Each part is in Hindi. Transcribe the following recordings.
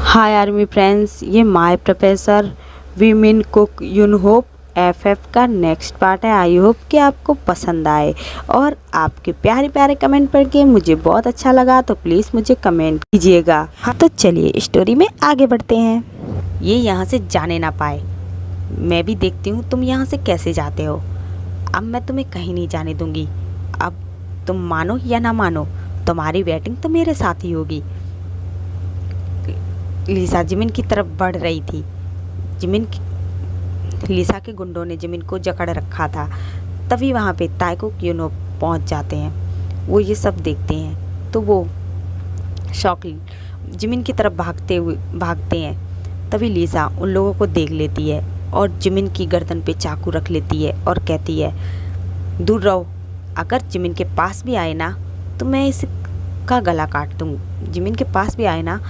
हाय आर्मी फ्रेंड्स, ये माय प्रोफेसर वीमेन कुक यूनहोप एफएफ का नेक्स्ट पार्ट है। आई होप कि आपको पसंद आए और आपके प्यारे प्यारे कमेंट पढ़ के मुझे बहुत अच्छा लगा, तो प्लीज़ मुझे कमेंट कीजिएगा। हाँ, तो चलिए स्टोरी में आगे बढ़ते हैं। ये यहाँ से जाने ना पाए, मैं भी देखती हूँ तुम यहाँ से कैसे जाते हो। अब मैं तुम्हें कहीं नहीं जाने दूंगी। अब तुम मानो या ना मानो, तुम्हारी वेटिंग तो मेरे साथ ही होगी। लिसा जिमिन की तरफ बढ़ रही थी। लिसा के गुंडों ने जिमिन को जकड़ रखा था। तभी वहाँ पे ताइको यूनो पहुँच जाते हैं। वो ये सब देखते हैं तो वो शौक जिमिन की तरफ भागते हैं। तभी लिसा उन लोगों को देख लेती है और जिमिन की गर्दन पे चाकू रख लेती है और कहती है, दूर रहो। अगर जिमिन के पास भी आए ना तो मैं इसका गला काट दूँ। जिमिन के पास भी आए ना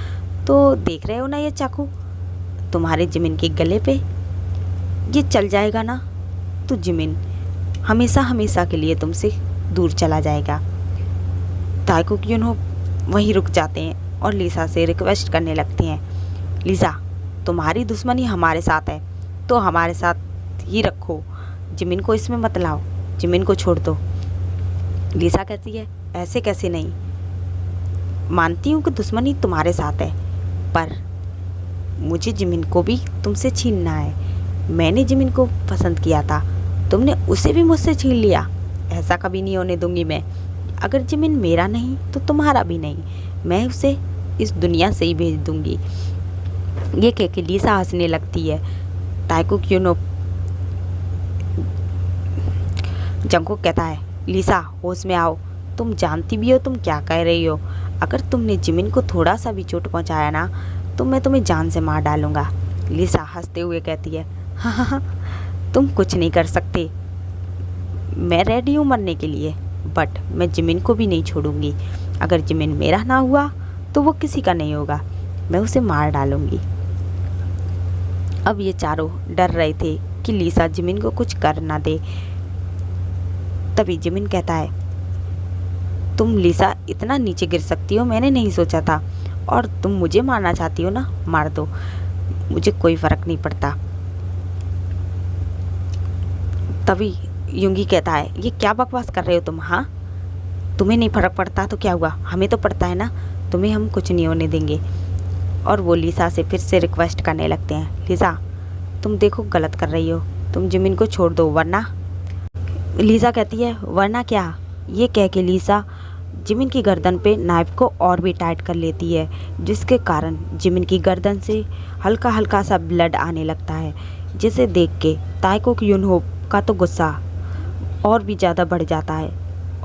तो देख रहे हो ना, ये चाकू तुम्हारे जिमिन के गले पे ये चल जाएगा ना तो जिमिन हमेशा हमेशा के लिए तुमसे दूर चला जाएगा। ताइको यूनो वहीं रुक जाते हैं और लिसा से रिक्वेस्ट करने लगते हैं, लिसा तुम्हारी दुश्मनी हमारे साथ है तो हमारे साथ ही रखो, जिमिन को इसमें मत लाओ, जिमिन को छोड़ दो। लिसा कहती है, ऐसे कैसे नहीं, मानती हूँ कि दुश्मनी तुम्हारे साथ है, पर मुझे जिमिन को भी तुमसे छीनना है। मैंने जिमिन को पसंद किया था, तुमने उसे भी मुझसे छीन लिया। ऐसा कभी नहीं होने दूंगी मैं। अगर जिमिन मेरा नहीं तो तुम्हारा भी नहीं, मैं उसे इस दुनिया से ही भेज दूंगी। ये कह के लिसा हंसने लगती है। ताइको यूनो जंगकुक कहता है, लिसा होश में आओ, तुम जानती भी हो तुम क्या कह रही हो। अगर तुमने जिमिन को थोड़ा सा भी चोट पहुंचाया ना तो मैं तुम्हें जान से मार डालूंगा। लिसा हंसते हुए कहती है, हाँ, तुम कुछ नहीं कर सकते। मैं रेडी हूँ मरने के लिए, बट मैं जिमिन को भी नहीं छोड़ूंगी। अगर जिमिन मेरा ना हुआ तो वो किसी का नहीं होगा, मैं उसे मार डालूंगी। अब ये चारों डर रहे थे कि लिसा जिमिन को कुछ कर ना दे। तभी जिमिन कहता है, तुम लिसा इतना नीचे गिर सकती हो मैंने नहीं सोचा था, और तुम मुझे मारना चाहती हो ना, मार दो, मुझे कोई फ़र्क नहीं पड़ता। तभी युंगी कहता है, ये क्या बकवास कर रहे हो तुम। हाँ, तुम्हें नहीं फ़र्क पड़ता तो क्या हुआ, हमें तो पड़ता है ना, तुम्हें हम कुछ नहीं होने देंगे। और वो लिसा से फिर से रिक्वेस्ट करने लगते हैं, लिसा तुम देखो गलत कर रही हो, तुम जिमिन को छोड़ दो वरना। लिसा कहती है, वरना क्या। ये कह के लिसा जिमिन की गर्दन पे नाइफ को और भी टाइट कर लेती है, जिसके कारण जिमिन की गर्दन से हल्का हल्का सा ब्लड आने लगता है, जिसे देख के ताइको यूनहोप का तो गुस्सा और भी ज़्यादा बढ़ जाता है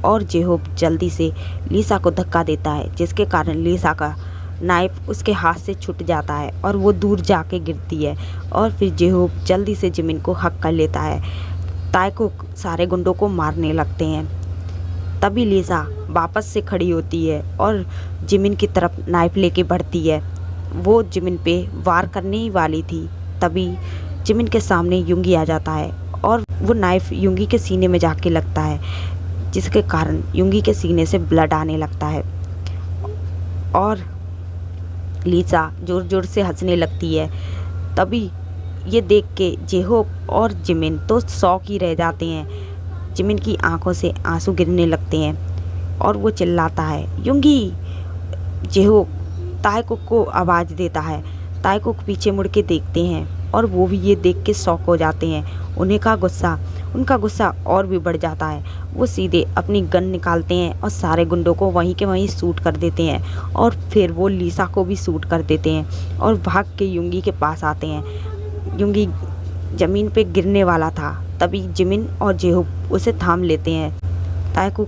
और जेहोप जल्दी से लिसा को धक्का देता है, जिसके कारण लिसा का नाइफ उसके हाथ से छूट जाता है और वो दूर जाके गिरती है। और फिर जेहोप जल्दी से जिमिन को हक कर लेता है। ताइको सारे गुंडों को मारने लगते हैं। तभी लिसा वापस से खड़ी होती है और जिमिन की तरफ नाइफ लेके बढ़ती है। वो जिमिन पे वार करने ही वाली थी, तभी जिमिन के सामने युंगी आ जाता है और वो नाइफ युंगी के सीने में जाके लगता है, जिसके कारण युंगी के सीने से ब्लड आने लगता है और लिसा जोर जोर से हंसने लगती है। तभी ये देख के जेहोप और जिमिन तो शॉक ही रह जाते हैं। जिमिन की आंखों से आंसू गिरने लगते हैं और वो चिल्लाता है, युंगी। जेहोप ताइको को आवाज़ देता है। ताइको पीछे मुड़ के देखते हैं और वो भी ये देख के शॉक हो जाते हैं। उनका गुस्सा और भी बढ़ जाता है। वो सीधे अपनी गन निकालते हैं और सारे गुंडों को वहीं के वहीं शूट कर देते हैं और फिर वो लिसा को भी शूट कर देते हैं और भाग के युंगी के पास आते हैं। युंगी ज़मीन पे गिरने वाला था, तभी जिमिन और जेहोप उसे थाम लेते हैं। ताइको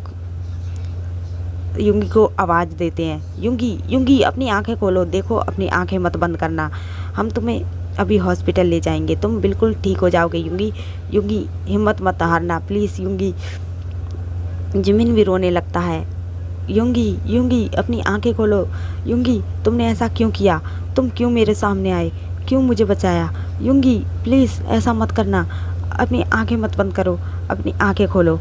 युंगी को आवाज़ देते हैं, युंगी अपनी आंखें खोलो, देखो अपनी आंखें मत बंद करना, हम तुम्हें अभी हॉस्पिटल ले जाएंगे, तुम बिल्कुल ठीक हो जाओगे। युंगी हिम्मत मत हारना प्लीज़ युंगी। जिमिन भी रोने लगता है, युंगी अपनी आंखें खोलो, युंगी तुमने ऐसा क्यों किया, तुम क्यों मेरे सामने आए, क्यों मुझे बचाया, युंगी प्लीज़ ऐसा मत करना, अपनी आंखें मत बंद करो, अपनी आंखें खोलो।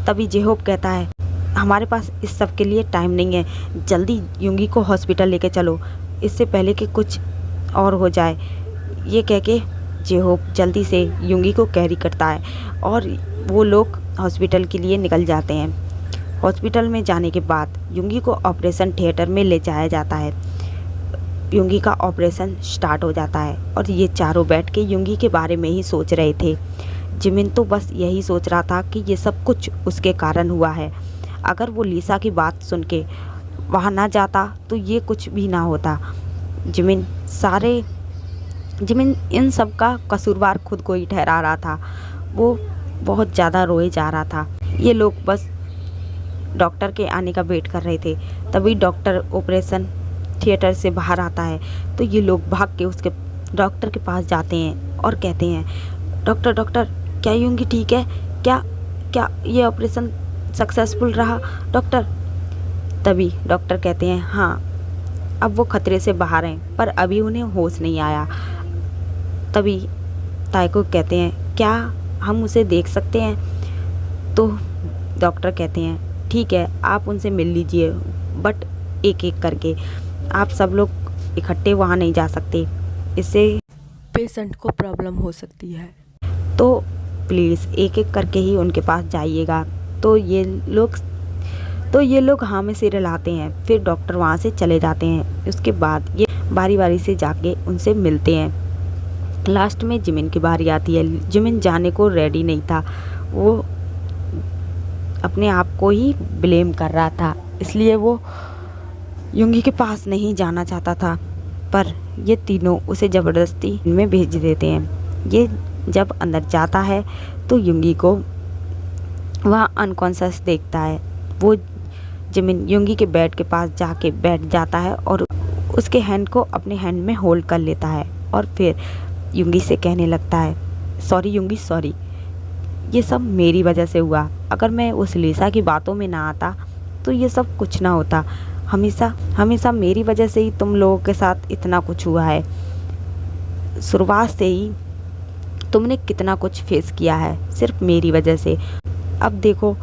तभी जेहोप कहता है, हमारे पास इस सब के लिए टाइम नहीं है, जल्दी युंगी को हॉस्पिटल लेके चलो, इससे पहले कि कुछ और हो जाए। ये कह के जे-होप जल्दी से युंगी को कैरी करता है और वो लोग हॉस्पिटल के लिए निकल जाते हैं। हॉस्पिटल में जाने के बाद युंगी को ऑपरेशन थिएटर में ले जाया जाता है। युंगी का ऑपरेशन स्टार्ट हो जाता है और ये चारों बैठ के युंगी के बारे में ही सोच रहे थे। जिमिन तो बस यही सोच रहा था कि ये सब कुछ उसके कारण हुआ है। अगर वो लिसा की बात सुन के वहाँ ना जाता तो ये कुछ भी ना होता। जिमिन इन सब का कसूरवार खुद को ही ठहरा रहा था। वो बहुत ज़्यादा रोए जा रहा था। ये लोग बस डॉक्टर के आने का वेट कर रहे थे। तभी डॉक्टर ऑपरेशन थिएटर से बाहर आता है तो ये लोग भाग के उसके डॉक्टर के पास जाते हैं और कहते हैं, डॉक्टर डॉक्टर क्या युंगी ठीक है? क्या ये ऑपरेशन सक्सेसफुल रहा डॉक्टर? तभी डॉक्टर कहते हैं, हाँ अब वो खतरे से बाहर हैं पर अभी उन्हें होश नहीं आया। तभी ताइको कहते हैं, क्या हम उसे देख सकते हैं? तो डॉक्टर कहते हैं, ठीक है आप उनसे मिल लीजिए, बट एक एक करके, आप सब लोग इकट्ठे वहाँ नहीं जा सकते, इससे पेशेंट को प्रॉब्लम हो सकती है। तो प्लीज़ एक एक करके ही उनके पास जाइएगा। तो ये लोग हाँ में सिर हिलाते हैं। फिर डॉक्टर वहाँ से चले जाते हैं। उसके बाद ये बारी बारी से जाके उनसे मिलते हैं। लास्ट में जिमिन की बारी आती है। जिमिन जाने को रेडी नहीं था, वो अपने आप को ही ब्लेम कर रहा था, इसलिए वो युंगी के पास नहीं जाना चाहता था। पर ये तीनों उसे ज़बरदस्ती में भेज देते हैं। ये जब अंदर जाता है तो युंगी को वहाँ अनकॉन्शियस देखता है। वो जिमिन युंगी के बेड के पास जाके बैठ जाता है और उसके हैंड को अपने हैंड में होल्ड कर लेता है और फिर युंगी से कहने लगता है, सॉरी युंगी सॉरी, ये सब मेरी वजह से हुआ। अगर मैं उस लिसा की बातों में ना आता तो ये सब कुछ ना होता। हमेशा मेरी वजह से ही तुम लोगों के साथ इतना कुछ हुआ है। शुरुआत से ही तुमने कितना कुछ फेस किया है सिर्फ मेरी वजह से। अब देखो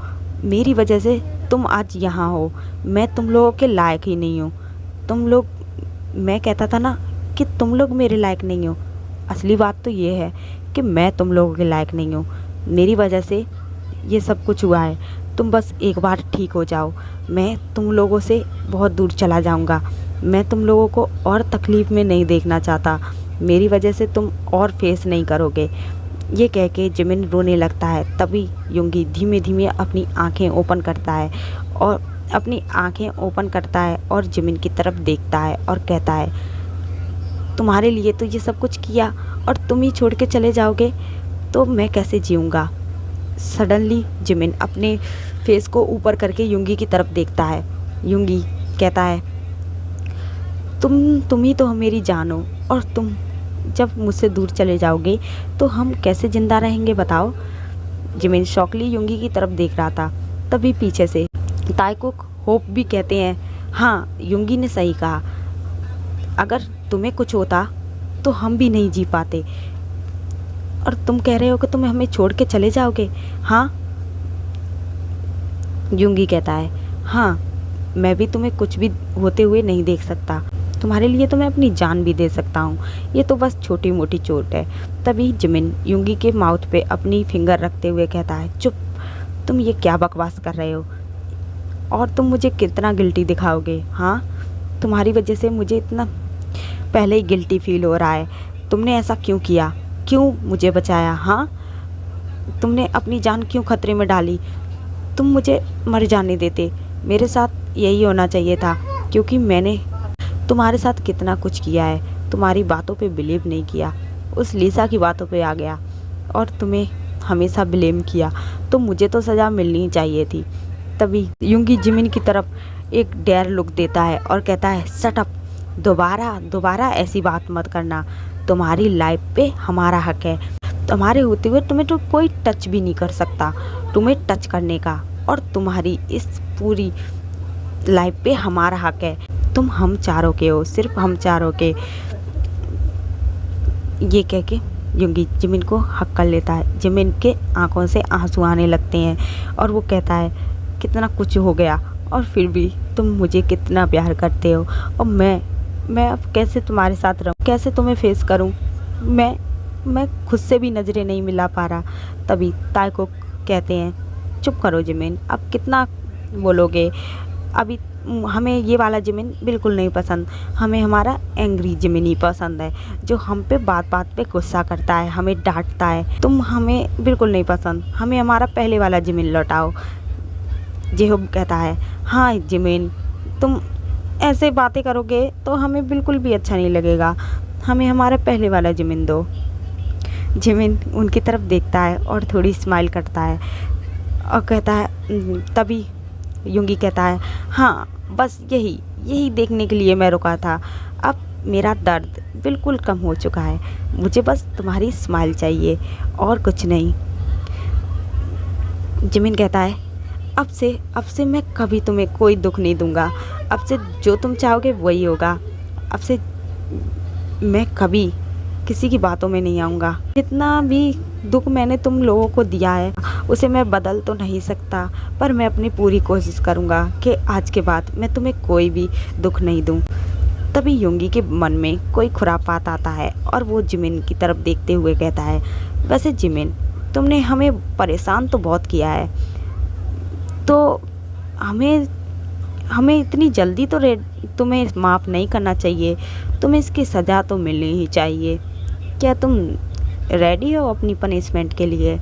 मेरी वजह से तुम आज यहाँ हो। मैं तुम लोगों के लायक ही नहीं हूँ। मैं कहता था ना कि तुम लोग मेरे लायक नहीं हो। असली बात तो ये है कि मैं तुम लोगों के लायक नहीं हूँ। मेरी वजह से ये सब कुछ हुआ है। तुम बस एक बार ठीक हो जाओ, मैं तुम लोगों से बहुत दूर चला जाऊँगा। मैं तुम लोगों को और तकलीफ़ में नहीं देखना चाहता। मेरी वजह से तुम और फेस नहीं करोगे। ये कह के जिमिन रोने लगता है। तभी युंगी धीमे धीमे अपनी आंखें ओपन करता है और जिमिन की तरफ देखता है और कहता है, तुम्हारे लिए तो ये सब कुछ किया और तुम ही छोड़ के चले जाओगे तो मैं कैसे जीऊँगा। सडनली जिमिन अपने फेस को ऊपर करके युंगी की तरफ देखता है। युंगी कहता है, तुम ही तो मेरी जान हो और तुम जब मुझसे दूर चले जाओगे तो हम कैसे ज़िंदा रहेंगे बताओ। जिमिन शॉकली युंगी की तरफ देख रहा था। तभी पीछे से ताइको होप भी कहते हैं, हाँ युंगी ने सही कहा, अगर तुम्हें कुछ होता तो हम भी नहीं जी पाते। और तुम कह रहे हो कि तुम हमें छोड़ के चले जाओगे? हाँ युंगी कहता है, हाँ मैं भी तुम्हें कुछ भी होते हुए नहीं देख सकता। तुम्हारे लिए तो मैं अपनी जान भी दे सकता हूँ। ये तो बस छोटी मोटी चोट है। तभी जिमिन युंगी के माउथ पे अपनी फिंगर रखते हुए कहता है, चुप, तुम ये क्या बकवास कर रहे हो और तुम मुझे कितना गिल्टी दिखाओगे? हाँ तुम्हारी वजह से मुझे इतना पहले ही गिल्टी फील हो रहा है। तुमने ऐसा क्यों किया? क्यों मुझे बचाया? हाँ तुमने अपनी जान क्यों खतरे में डाली? तुम मुझे मर जाने देते। मेरे साथ यही होना चाहिए था, क्योंकि मैंने तुम्हारे साथ कितना कुछ किया है। तुम्हारी बातों पे बिलीव नहीं किया, उस लिसा की बातों पे आ गया और तुम्हें हमेशा ब्लेम किया, तो मुझे तो सज़ा मिलनी चाहिए थी। तभी युंगी जिमिन की तरफ एक डेयर लुक देता है और कहता है, शट अप, दोबारा ऐसी बात मत करना। तुम्हारी लाइफ पे हमारा हक है। तुम्हारे होते हुए तुम्हें तो कोई टच भी नहीं कर सकता। तुम्हें टच करने का और तुम्हारी इस पूरी लाइफ पे हमारा हक है। तुम हम चारों के हो, सिर्फ हम चारों के। ये कह के युंगी जिमिन को हक कर लेता है। जिमिन के आंखों से आंसू आने लगते हैं और वो कहता है, कितना कुछ हो गया और फिर भी तुम मुझे कितना प्यार करते हो और मैं मैं अब कैसे तुम्हारे साथ रहूँ, कैसे तुम्हें फेस करूँ। मैं खुद से भी नज़रें नहीं मिला पा रहा। तभी ताई को कहते हैं, चुप करो जिमिन, अब कितना बोलोगे। अभी हमें ये वाला जिमिन बिल्कुल नहीं पसंद, हमें हमारा एंग्री जिमिन ही पसंद है, जो हम पे बात बात पे गुस्सा करता है, हमें डांटता है। तुम हमें बिल्कुल नहीं पसंद, हमें हमारा पहले वाला जिमिन लौटाओ। जेहूब कहता है, हाँ जिमिन, तुम ऐसे बातें करोगे तो हमें बिल्कुल भी अच्छा नहीं लगेगा, हमें हमारा पहले वाला जिमिन दो। जिमिन उनकी तरफ देखता है और थोड़ी स्माइल करता है और कहता है, तभी युंगी कहता है, हाँ बस यही देखने के लिए मैं रुका था। अब मेरा दर्द बिल्कुल कम हो चुका है, मुझे बस तुम्हारी स्माइल चाहिए और कुछ नहीं। जिमिन कहता है, अब से मैं कभी तुम्हें कोई दुख नहीं दूंगा, अब से जो तुम चाहोगे वही होगा, अब से मैं कभी किसी की बातों में नहीं आऊँगा। जितना भी दुख मैंने तुम लोगों को दिया है उसे मैं बदल तो नहीं सकता, पर मैं अपनी पूरी कोशिश करूँगा कि आज के बाद मैं तुम्हें कोई भी दुख नहीं दूँ। तभी युंगी के मन में कोई खुरापात आता है और वो जिमिन की तरफ देखते हुए कहता है, वैसे जिमिन, तुमने हमें परेशान तो बहुत किया है, तो हमें इतनी जल्दी तो तुम्हें माफ़ नहीं करना चाहिए, तुम्हें इसकी सज़ा तो मिलनी ही चाहिए। क्या तुम रेडी हो अपनी पनिशमेंट के लिए?